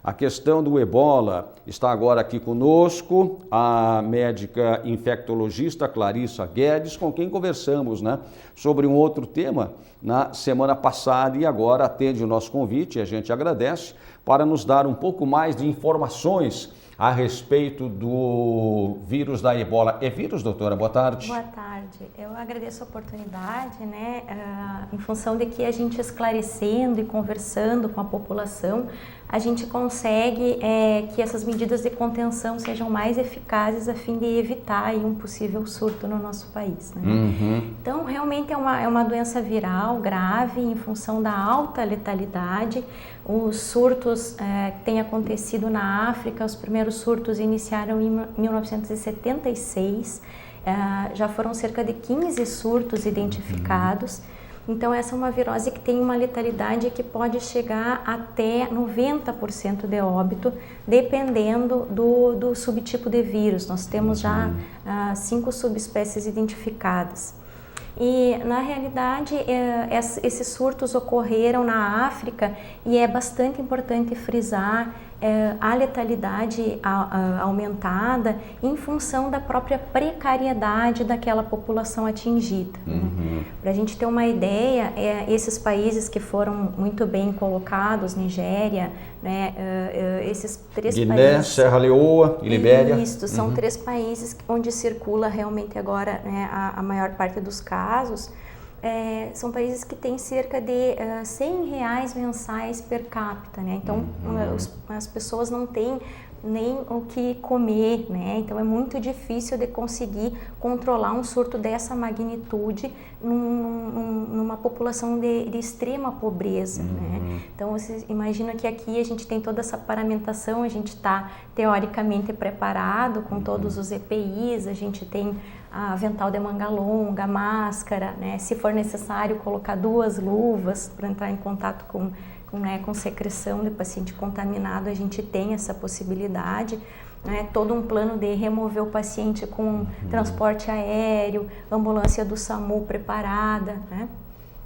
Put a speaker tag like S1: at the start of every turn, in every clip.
S1: a questão do ebola. Está agora aqui conosco a médica infectologista Clarissa Guedes, com quem conversamos, né, sobre um outro tema na semana passada e agora atende o nosso convite, e a gente agradece, para nos dar um pouco mais de informações a respeito do vírus da ebola. É vírus, doutora? Boa tarde.
S2: Boa tarde. Eu agradeço a oportunidade, né, em função de que a gente esclarecendo e conversando com a população, a gente consegue que essas medidas de contenção sejam mais eficazes a fim de evitar aí um possível surto no nosso país, né? Então, realmente é uma doença viral grave em função da alta letalidade. Os surtos que têm acontecido na África, os primeiros surtos iniciaram em 1976, já foram cerca de 15 surtos identificados. Então, essa é uma virose que tem uma letalidade que pode chegar até 90% de óbito, dependendo do subtipo de vírus. Nós temos já 5 subespécies identificadas. E, na realidade, esses surtos ocorreram na África e é bastante importante frisar a letalidade aumentada em função da própria precariedade daquela população atingida. Para a gente ter uma ideia, esses países que foram muito bem colocados, Nigéria, né, esses 3
S1: Guiné,
S2: países...
S1: Serra Leoa e Libéria.
S2: Isso, são 3 países onde circula realmente agora, né, a maior parte dos casos. São países que têm cerca de R$100 mensais per capita, né? Então as pessoas não têm nem o que comer, né? Então é muito difícil de conseguir controlar um surto dessa magnitude numa população de extrema pobreza, né? Então vocês imaginam que aqui a gente tem toda essa paramentação, a gente está teoricamente preparado com todos os EPIs, a gente tem avental de manga longa, máscara, né? Se for necessário colocar 2 luvas para entrar em contato com secreção de paciente contaminado, a gente tem essa possibilidade, né? Todo um plano de remover o paciente com transporte aéreo, ambulância do SAMU preparada, né?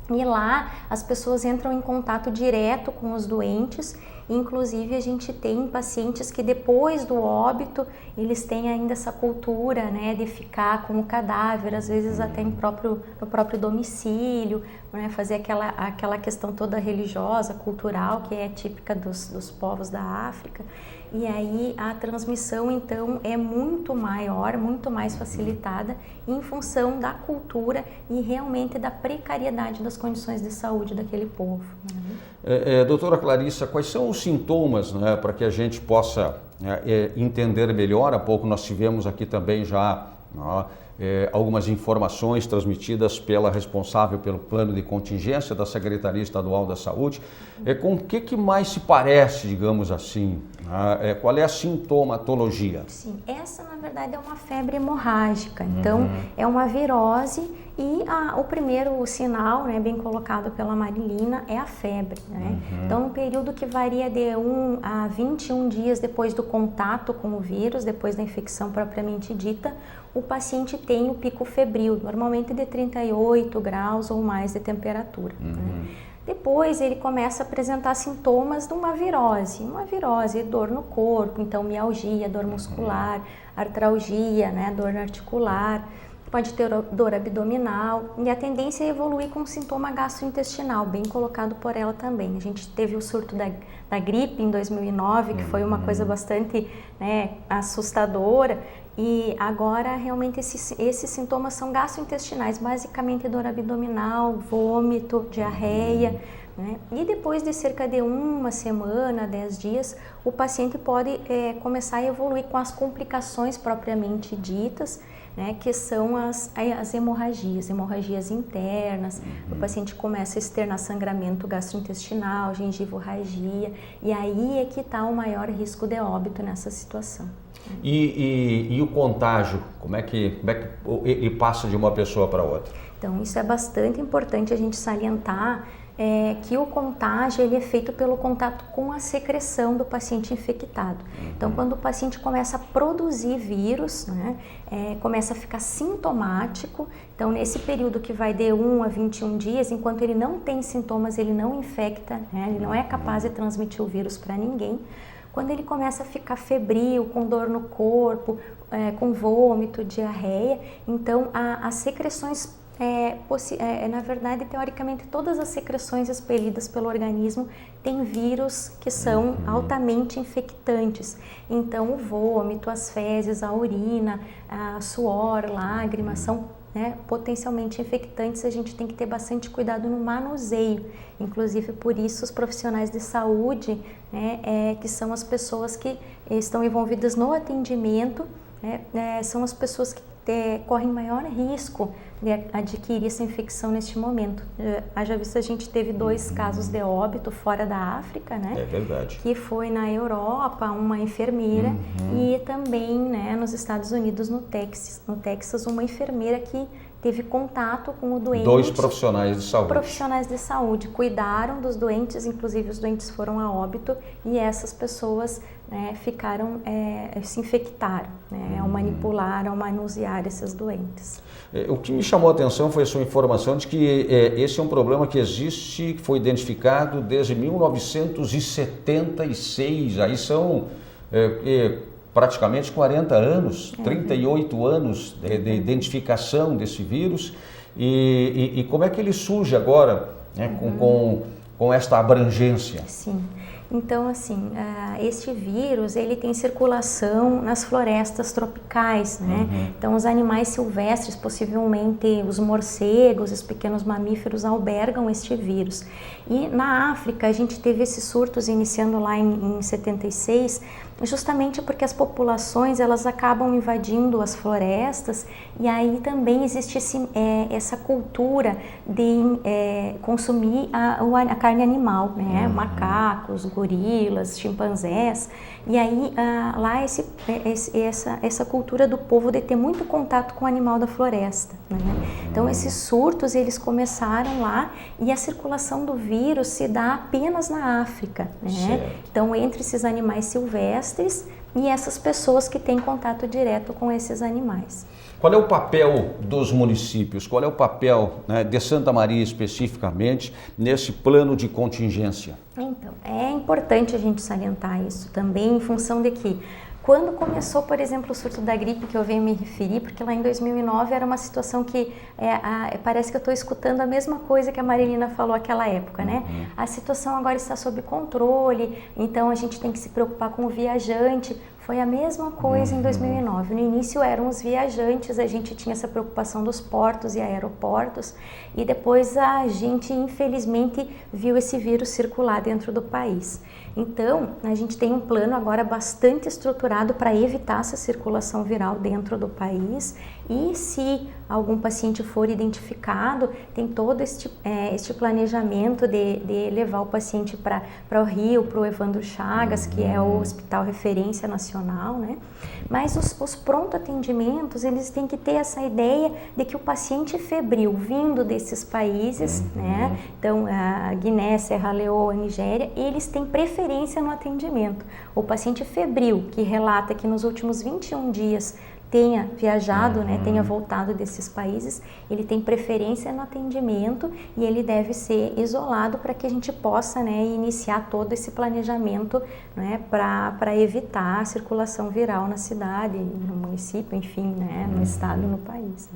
S2: E lá as pessoas entram em contato direto com os doentes. Inclusive a gente tem pacientes que depois do óbito eles têm ainda essa cultura, né, de ficar com o cadáver, às vezes até no próprio domicílio, né, fazer aquela questão toda religiosa, cultural, que é típica dos povos da África. E aí a transmissão então é muito maior, muito mais facilitada em função da cultura e realmente da precariedade das condições de saúde daquele povo, né?
S1: Doutora Clarissa, quais são os sintomas, né, para que a gente possa entender melhor? Há pouco nós tivemos aqui também já algumas informações transmitidas pela responsável pelo plano de contingência da Secretaria Estadual da Saúde. Com o que mais se parece, digamos assim? Qual é a sintomatologia?
S2: Sim, essa na verdade é uma febre hemorrágica, então é uma virose e o primeiro sinal, né, bem colocado pela Marilina, é a febre, né? Então um período que varia de 1 a 21 dias depois do contato com o vírus, depois da infecção propriamente dita, o paciente tem o pico febril, normalmente de 38 graus ou mais de temperatura, né? Depois ele começa a apresentar sintomas de uma virose, dor no corpo, então mialgia, dor muscular, artralgia, né, dor articular, pode ter dor abdominal e a tendência é evoluir com sintoma gastrointestinal, bem colocado por ela também. A gente teve o surto da gripe em 2009, que foi uma coisa bastante, né, assustadora. E agora realmente esses sintomas são gastrointestinais, basicamente dor abdominal, vômito, diarreia, né? E depois de cerca de 1 semana, 10 dias, o paciente pode começar a evoluir com as complicações propriamente ditas, né, que são as hemorragias internas. O paciente começa a externar sangramento gastrointestinal, gengivorragia, e aí é que está o maior risco de óbito nessa situação.
S1: E o contágio, como é que ele passa de uma pessoa para outra?
S2: Então, isso é bastante importante a gente salientar, que o contágio ele é feito pelo contato com a secreção do paciente infectado. Então, quando o paciente começa a produzir vírus, né, começa a ficar sintomático, então nesse período que vai de 1 a 21 dias, enquanto ele não tem sintomas, ele não infecta, né, ele não é capaz de transmitir o vírus para ninguém. Quando ele começa a ficar febril, com dor no corpo, com vômito, diarreia, então as secreções na verdade, teoricamente, todas as secreções expelidas pelo organismo têm vírus que são altamente infectantes. Então, o vômito, as fezes, a urina, suor, lágrimas são potencialmente infectantes. A gente tem que ter bastante cuidado no manuseio. Inclusive, por isso, os profissionais de saúde, que são as pessoas que estão envolvidas no atendimento, são as pessoas que correm maior risco de adquirir essa infecção neste momento. Haja visto, a gente teve 2 casos de óbito fora da África, né?
S1: É verdade.
S2: Que foi na Europa, uma enfermeira, e também, nos Estados Unidos, no Texas, uma enfermeira que teve contato com o doente.
S1: 2 profissionais de saúde.
S2: Profissionais de saúde cuidaram dos doentes, inclusive os doentes foram a óbito, e essas pessoas se infectaram, ao manipular, ao manusear esses doentes.
S1: O que me chamou a atenção foi a sua informação de que esse é um problema que existe, que foi identificado desde 1976, aí são praticamente 40 anos, 38 anos de identificação desse vírus, e como é que ele surge agora, com esta abrangência?
S2: Sim. Então, assim, este vírus, ele tem circulação nas florestas tropicais, né? Então, os animais silvestres, possivelmente os morcegos, os pequenos mamíferos, albergam este vírus. E na África, a gente teve esses surtos iniciando lá em 76, justamente porque as populações, elas acabam invadindo as florestas, e aí também existe essa cultura de consumir a carne animal, né? Macacos, gorilas, chimpanzés, e aí lá essa cultura do povo de ter muito contato com o animal da floresta, né? Então esses surtos, eles começaram lá, e a circulação do vírus se dá apenas na África, né? Então entre esses animais silvestres e essas pessoas que têm contato direto com esses animais.
S1: Qual é o papel dos municípios? Qual é o papel, de Santa Maria especificamente nesse plano de contingência?
S2: Então, é importante a gente salientar isso também, em função de que quando começou, por exemplo, o surto da gripe, que eu venho me referir, porque lá em 2009 era uma situação que parece que eu estou escutando a mesma coisa que a Marilina falou naquela época, né? A situação agora está sob controle, então a gente tem que se preocupar com o viajante. Foi a mesma coisa em 2009. No início eram os viajantes, a gente tinha essa preocupação dos portos e aeroportos, e depois a gente, infelizmente, viu esse vírus circular dentro do país. Então, a gente tem um plano agora bastante estruturado para evitar essa circulação viral dentro do país, e se algum paciente for identificado, tem todo este planejamento de levar o paciente para o Rio, para o Evandro Chagas, que é o hospital referência nacional, né? Mas os pronto-atendimentos, eles têm que ter essa ideia de que o paciente febril vindo desses países, né? Então, a Guiné, Serra Leoa, Nigéria, eles têm preferência no atendimento. O paciente febril, que relata que nos últimos 21 dias tenha viajado, tenha voltado desses países, ele tem preferência no atendimento, e ele deve ser isolado para que a gente possa iniciar todo esse planejamento, para evitar a circulação viral na cidade, no município, enfim, no estado e no país.